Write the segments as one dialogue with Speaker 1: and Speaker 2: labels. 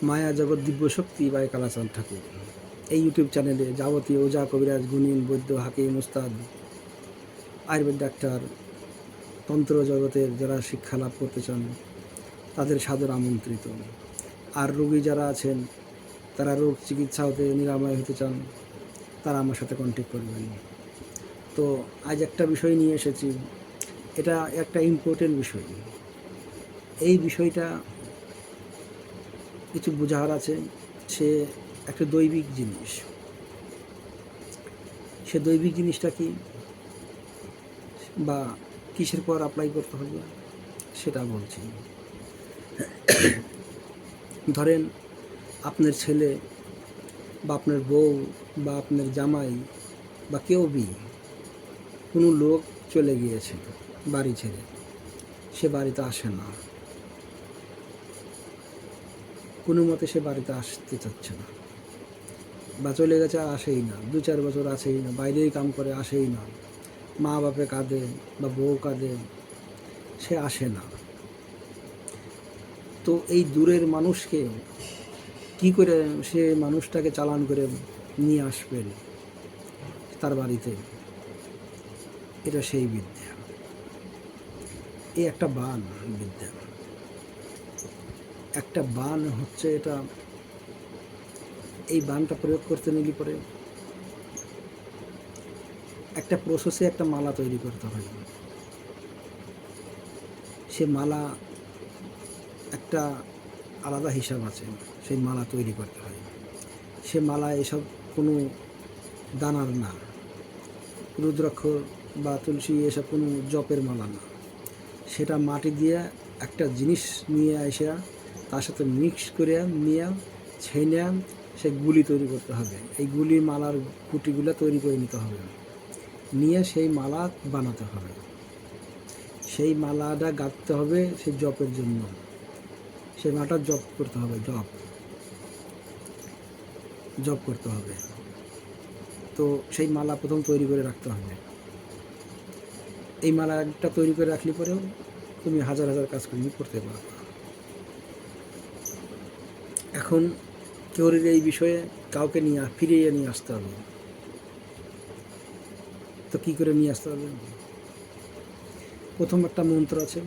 Speaker 1: মায়া জগৎ দিব্যশক্তি বাই কালাচাঁদ ঠাকুর। এই ইউটিউব চ্যানেলে যাবতীয় ওজা, কবিরাজ, গুণিন, বৈদ্য, হাকিম, উস্তাদ, আয়ুর্বেদ ডাক্তার, তন্ত্র জগতের যারা শিক্ষা লাভ করতে চান তাদের সাদর আমন্ত্রিত। আর রোগী যারা আছেন, তারা রোগ চিকিৎসা হতে নিরাময় হতে চান, তারা আমার সাথে কন্ট্যাক্ট করবেন। তো আজ একটা বিষয় নিয়ে এসেছি, এটা একটা ইম্পর্টেন্ট বিষয়। এই বিষয়টা কিছু বোঝার আছে। সে একটা দৈবিক জিনিস। সে দৈবিক জিনিসটা কি বা কিসের পর অ্যাপ্লাই করতে হবে সেটা বলছি। ধরেন আপনার ছেলে বা আপনার বউ বা আপনার জামাই বা কেউ কোনো লোক চলে গিয়েছে বাড়ি ছেড়ে, সে বাড়িতে আসে না, কোনো মতে সে বাড়িতে আসতে চাচ্ছে না, বা চলে গেছে আর আসেই না, 2-4 বছর আসেই না, বাইরেই কাম করে, আসেই না, মা বাপে কাঁদে বা বউ কাঁদে, সে আসে না। তো এই দূরের মানুষকে কি করে সে মানুষটাকে চালান করে নিয়ে আসবেন তার বাড়িতে, এটা সেই বিদ্যা। এই একটা বান বিদ্যা, একটা বান হচ্ছে এটা। এই বানটা প্রয়োগ করতে নিলে পরে একটা প্রসেসে একটা মালা তৈরি করতে হয়। সে মালা একটা আলাদা হিসাব আছে, সেই মালা তৈরি করতে হয়। সে মালা এসব কোনো দানার না, রুদ্রাক্ষ বা তুলসী এসব কোনো জপের মালা না। সেটা মাটি দিয়ে একটা জিনিস নিয়ে আসা, তার সাথে মিক্স করে নিয়ে ছেনে সে গুলি তৈরি করতে হবে। এই গুলি মালার কুটিগুলো তৈরি করে নিতে হবে, নিয়ে সেই মালা বানাতে হবে। সেই মালাটা গাঁথতে হবে সেই জপের জন্য, সেই মালাটা জপ করতে হবে, জপ করতে হবে। তো সেই মালা প্রথম তৈরি করে রাখতে হবে। এই মালাটা তৈরি করে রাখলে পরেও তুমি হাজার হাজার কাজকর্ম করতে পারবে। এখন কেউর এই বিষয়ে কাউকে ফিরিয়ে নিয়ে আসতে হবে। তো কী করে নিয়ে আসতে হবে? প্রথম একটা মন্ত্র আছে,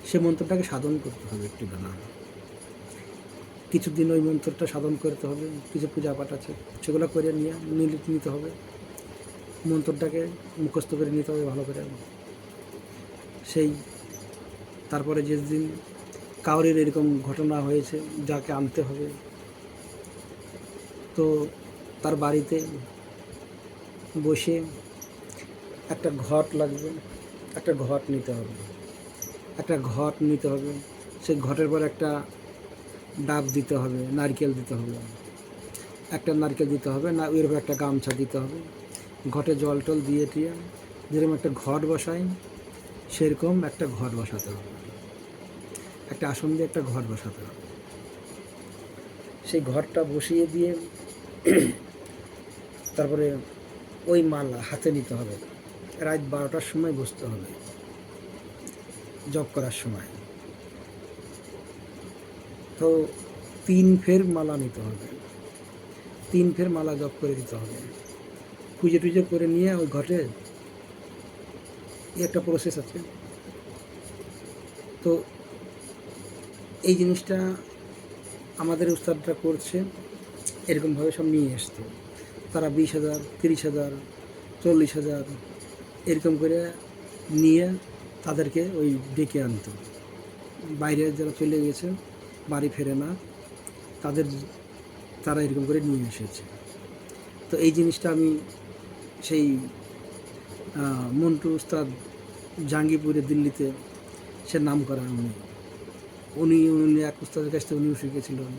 Speaker 1: সে মন্ত্রটাকে সাধন করতে হবে একটু না, কিছুদিন ওই মন্ত্রটা সাধন করতে হবে। কিছু পূজা পাঠ আছে, সেগুলো করে নিতে হবে। মন্ত্রটাকে মুখস্থ করে নিতে হবে ভালো করে। সেই তারপরে যেদিন কাউরের এরকম ঘটনা হয়েছে, যাকে আনতে হবে, তো তার বাড়িতে বসে একটা ঘট লাগবে, একটা ঘট নিতে হবে, সেই ঘটের পর একটা ডাব দিতে হবে, নারকেল দিতে হবে, না এর উপর একটা গামছা দিতে হবে। ঘটে জল টল দিয়ে যেরকম একটা ঘট বসাই, সেরকম একটা ঘট বসাতে হবে, একটা আসন দিয়ে একটা ঘট বসাতে হবে। সেই ঘরটা বসিয়ে দিয়ে তারপরে ওই মালা হাতে নিতে হবে। রাত 12টার সময় বসতে হবে জপ করার সময়। তো 3 ফের মালা নিতে হবে, 3 ফের মালা জপ করে দিতে হবে। পুজো টুজো করে নিয়ে ওই ঘটে একটা প্রসেস আছে। তো এই জিনিসটা আমাদের উস্তাদরা করছে, এরকমভাবে সব নিয়ে আসতো। তারা 20,000, 30,000, 40,000 এরকম করে নিয়ে তাদেরকে ওই ডেকে আনতো। বাইরে যারা চলে গেছে, বাড়ি ফেরে না, তারা এরকম করে নিয়ে এসেছে। তো এই জিনিসটা আমি সেই মন্টু উস্তাদ জাঙ্গিপুরে দিল্লিতে সে নাম করা, উনি এক উস্তাদের কাছ থেকে উনিও শিখেছিলেন।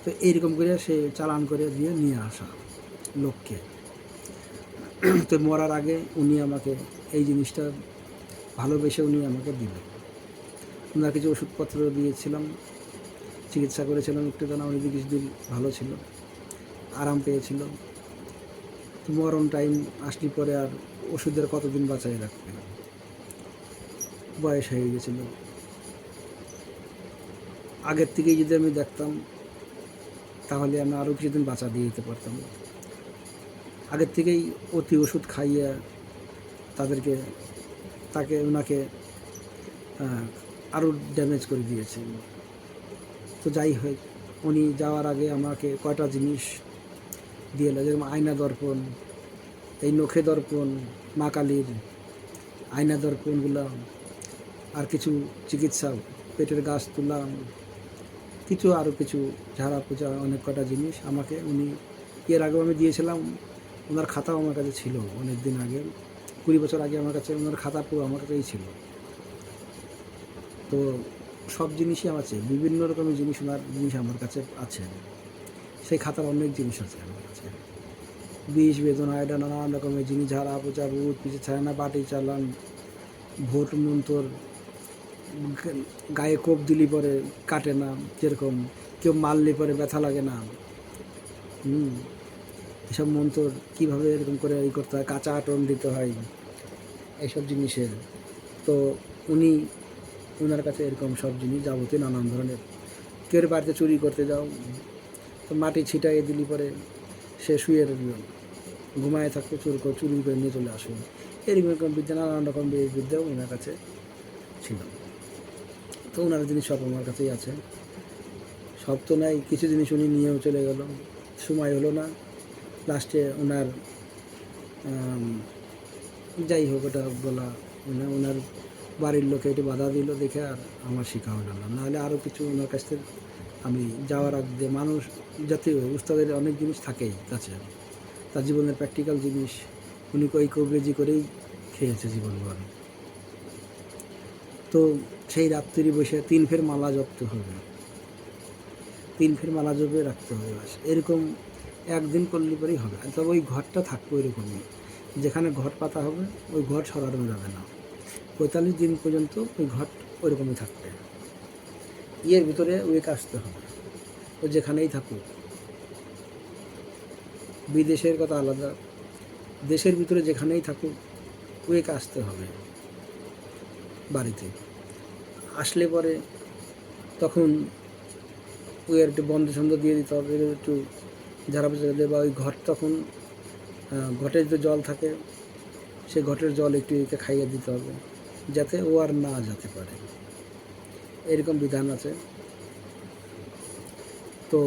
Speaker 1: তো এইরকম করে সে চালান করে দিয়ে নিয়ে আসা লোককে। তো মরার আগে উনি আমাকে এই জিনিসটা ভালোবেসে উনি আমাকে দিলেন। ওনার কিছু ওষুধপত্র দিয়েছিলাম, চিকিৎসা করেছিলাম একটু, জানা উনি কিছুদিন ভালো ছিল, আরাম পেয়েছিল। তো মরণ টাইম আসলে পরে আর ওষুধের কতদিন বাঁচাই রাখবে, বয়স হয়ে গেছিল। আগের থেকেই যদি আমি দেখতাম তাহলে আমি আরও কিছুদিন বাঁচা দিয়ে দিতে পারতাম। আগের থেকেই অতি ওষুধ খাইয়ে ওনাকে আরও ড্যামেজ করে দিয়েছে। তো যাই হোক, উনি যাওয়ার আগে আমাকে কয়টা জিনিস দিয়ে এলো, যেরকম আয়না দর্পণ, এই নখে দর্পণ, মা কালীর আয়না দর্পণগুলো, আর কিছু চিকিৎসা, পেটের গাছ তোলা, আরও কিছু ঝাড়া পূজা, অনেক কটা জিনিস আমাকে উনি, এর আগেও আমি দিয়েছিলাম। ওনার খাতাও আমার কাছে ছিল অনেক দিন আগে, 20 বছর আগে আমার কাছে ওনার খাতা পুরো আমার কাছেই ছিল। তো সব জিনিসই আছে, বিভিন্ন রকমের জিনিস, ওনার জিনিস আমার কাছে আছে। সেই খাতার অনেক জিনিস আছে আমার কাছে, বিষ বেদনা, এটা নানান রকমের জিনিস, ঝাড়া পূজা, ভূত পিছিয়ে ছাড়া, বাটি চালান, ভোট মন্তর, গায়ে কোপ দিলি পরে কাটে না, যেরকম কেউ মারলে পরে ব্যথা লাগে না, এসব মন্ত্র কীভাবে এরকম করে করতে হয়, কাঁচা আটন দিতে হয়, এইসব জিনিসের। তো ওনার কাছে এরকম সব জিনিস যাবতীয় নানান ধরনের। কেউ বাড়িতে চুরি করতে যাও, তো মাটি ছিটাইয়ে দিলি পরে সে শুয়ে ঘুমায় থাকতো, চুরি করে নিয়ে চলে আসবে, এরকম বিদ্যা, নানান রকম বিদ্যাও ওনার কাছে ছিল। তো ওনার জিনিস সব আমার কাছেই আছে। সব তো নাই, কিছু জিনিস উনি নিয়েও চলে গেল, সময় হলো না। লাস্টে ওনার যাই হোক, ওটা বলা ওনার বাড়ির লোকে একটু বাধা দিল দেখে আর আমার শিখা হলো না। নাহলে আরও কিছু ওনার কাছ থেকে আমি যাওয়ার আগে, মানুষ জাতীয় উস্তাদের অনেক জিনিস থাকেই কাছে, তার জীবনের প্র্যাকটিক্যাল জিনিস উনি ওই কবরেজি করেই খেয়েছে জীবনভর। তো সেই রাত্রি বসে 3 ফের মালা জপতে হবে, 3 ফের মালা জপে রাখতে হবে, এরকম একদিন করলে পরেই হবে। তবে ওই ঘরটা থাকবে ওইরকমই, যেখানে ঘট পাতা হবে ওই ঘট সরানো যাবে না, 45 দিন পর্যন্ত ওই ঘট ওইরকমই থাকবে। ইয়ের ভিতরে উইক আসতে হবে, ও যেখানেই থাকুক। বিদেশের কথা আলাদা, দেশের ভিতরে যেখানেই থাকুক উইক আসতে হবে বাড়িতে। আসলে পরে তখন ওর একটু বন্ধ ছন্দ দিয়ে দিতে হবে, একটু ঝাড়া পোছা দিয়ে, বা ওই ঘট তখন ঘটের যে জল থাকে সেই ঘটের জল একটু খাইয়ে দিতে হবে, যাতে ও আর না যেতে পারে, এরকম বিধান আছে। তো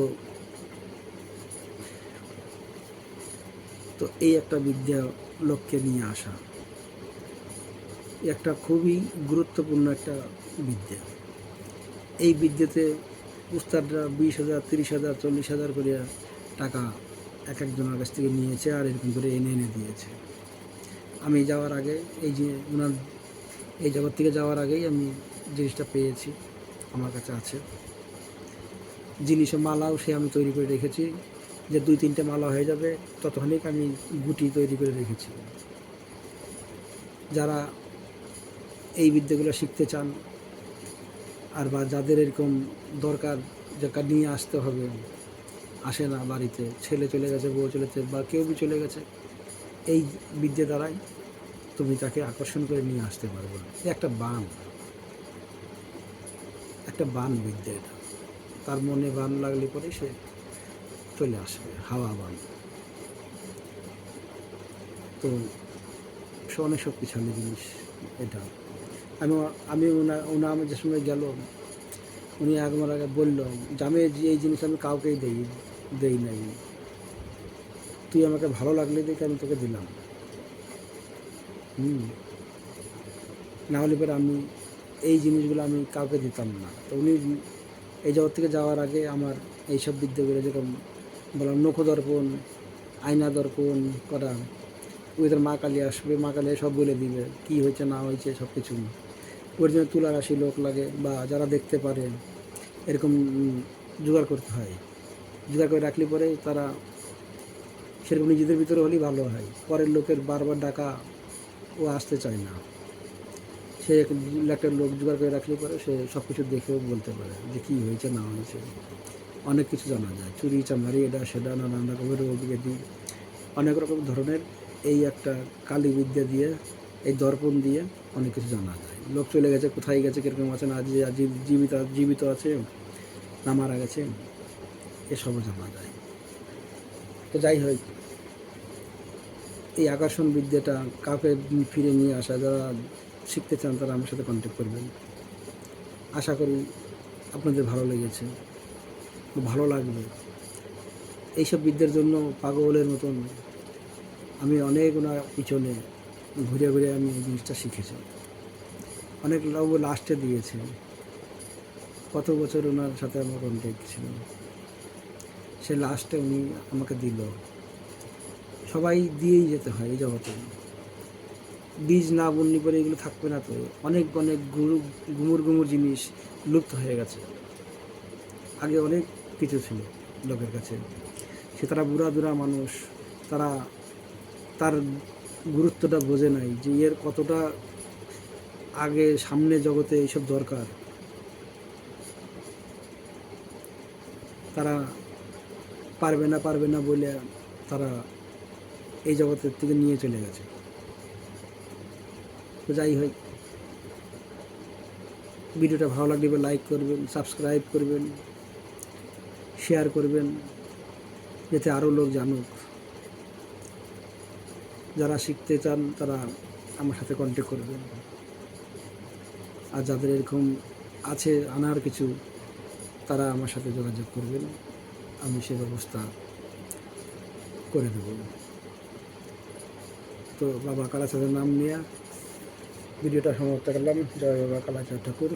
Speaker 1: তো এই একটা বিদ্যা লোককে নিয়ে আসা, একটা খুবই গুরুত্বপূর্ণ একটা বিদ্যা। এই বিদ্যাতে উস্তাদরা 20,000, 30,000, 40,000 করে টাকা এক একজনের কাছ থেকে নিয়েছে, আর এরকম করে এনে দিয়েছে। আমি যাওয়ার আগে, এই যে ওনার এই জগৎ থেকে যাওয়ার আগেই আমি জিনিসটা পেয়েছি, আমার কাছে আছে। জিনিসও মালাও সে আমি তৈরি করে রেখেছি, যে 2-3টে মালা হয়ে যাবে ততক্ষণিক আমি গুটি তৈরি করে রেখেছি। যারা এই বিদ্যাগুলো শিখতে চান, আর বা যাদের এরকম দরকার, যাকে নিয়ে আসতে হবে, আসে না বাড়িতে, ছেলে চলে গেছে, বউ চলে গেছে, বা কেউ বি চলে গেছে, এই বিদ্যা দ্বারাই তুমি তাকে আকর্ষণ করে নিয়ে আসতে পারবে। একটা বান বিদ্যা, এটা তার মনে বান লাগলে পরে সে চলে আসবে, হাওয়া বান। তো সে অনেক শক্তিশালী জিনিস এটা। আমি ওনার যে সময় গেল, উনি আমার আগে বলল যে আমি এই জিনিস আমি কাউকেই দেই নাই, তুই আমাকে ভালো লাগলে দেখে আমি তোকে দিলাম, না হলে পরে আমি এই জিনিসগুলো আমি কাউকে দিতাম না। তো উনি এই জগৎ থেকে যাওয়ার আগে আমার এইসব বিদ্যাগুলো, যেরকম বললাম নখদর্পণ, আয়না দর্পণ করা, ওদের মা কালী আসবে, মা কালী সব বলে দিবে কী হয়েছে না হয়েছে সব কিছু। ওর জন্য তুলা রাশি লোক লাগে, বা যারা দেখতে পারে এরকম জোগাড় করতে হয়। জোগাড় করে রাখলে পরে তারা সেরকম নিজেদের ভিতরে হলেই ভালো হয়, পরের লোকের বারবার ডাকা ও আসতে চায় না। সে একটা লোক জোগাড় করে রাখলে পরে সে সব কিছু দেখেও বলতে পারে যে কী হয়েছে না হয়েছে, অনেক কিছু জানা যায়। চুরি চামারি, এটা সেটা, নানান রকমের রোগ ব্যাধি, অনেক রকম ধরনের এই একটা কালী বিদ্যা দিয়ে, এই দর্পণ দিয়ে অনেক কিছু জানা যায়। লোক চলে গেছে, কোথায় গেছে, কীরকম আছে না, জীবিত আছে না মারা গেছে, এসবও জানা যায়। তো যাই হোক, এই আকর্ষণ বিদ্যাটা কাউকে ফিরে নিয়ে আসা, যারা শিখতে চান তারা আমার সাথে কন্ট্যাক্ট করবেন। আশা করি আপনাদের ভালো লেগেছে, ভালো লাগবে। এইসব বিদ্যার জন্য পাগলের মতন আমি অনেক ওনার পিছনে ঘুরে ঘুরে আমি এই জিনিসটা শিখেছি। অনেক লোক লাস্টে দিয়েছে, কত বছর ওনার সাথে আমার কন্ট্যাক্ট ছিল, সে লাস্টে উনি আমাকে দিল। সবাই দিয়েই যেতে হয় এই জগতে, বীজ না বুননি করে এগুলো থাকবে না। তো অনেক অনেক গুমুর গুমুর জিনিস লুপ্ত হয়ে গেছে। আগে অনেক কিছু ছিল লোকের কাছে, সে তারা বুড়া দুরা মানুষ, তারা তার গুরুত্বটা বোঝে নাই যে এর কতটা আগে সামনে জগতে এইসব দরকার। তারা পারবে না বলে তারা এই জগতের থেকে নিয়ে চলে গেছে। তো যাই হোক, ভিডিওটা ভালো লাগলে লাইক করবেন, সাবস্ক্রাইব করবেন, শেয়ার করবেন, যাতে আরও লোক জানুক। যারা শিখতে চান তারা আমার সাথে কন্ট্যাক্ট করবেন, আর যাদের এরকম আছে আনার কিছু, তারা আমার সাথে যোগাযোগ করবেন, আমি সে ব্যবস্থা করে দেব। তো বাবা কালাচাঁদের নাম নিয়ে ভিডিওটা সমাপ্ত করলাম। জয় বাবা কালাচাঁদ ঠাকুর।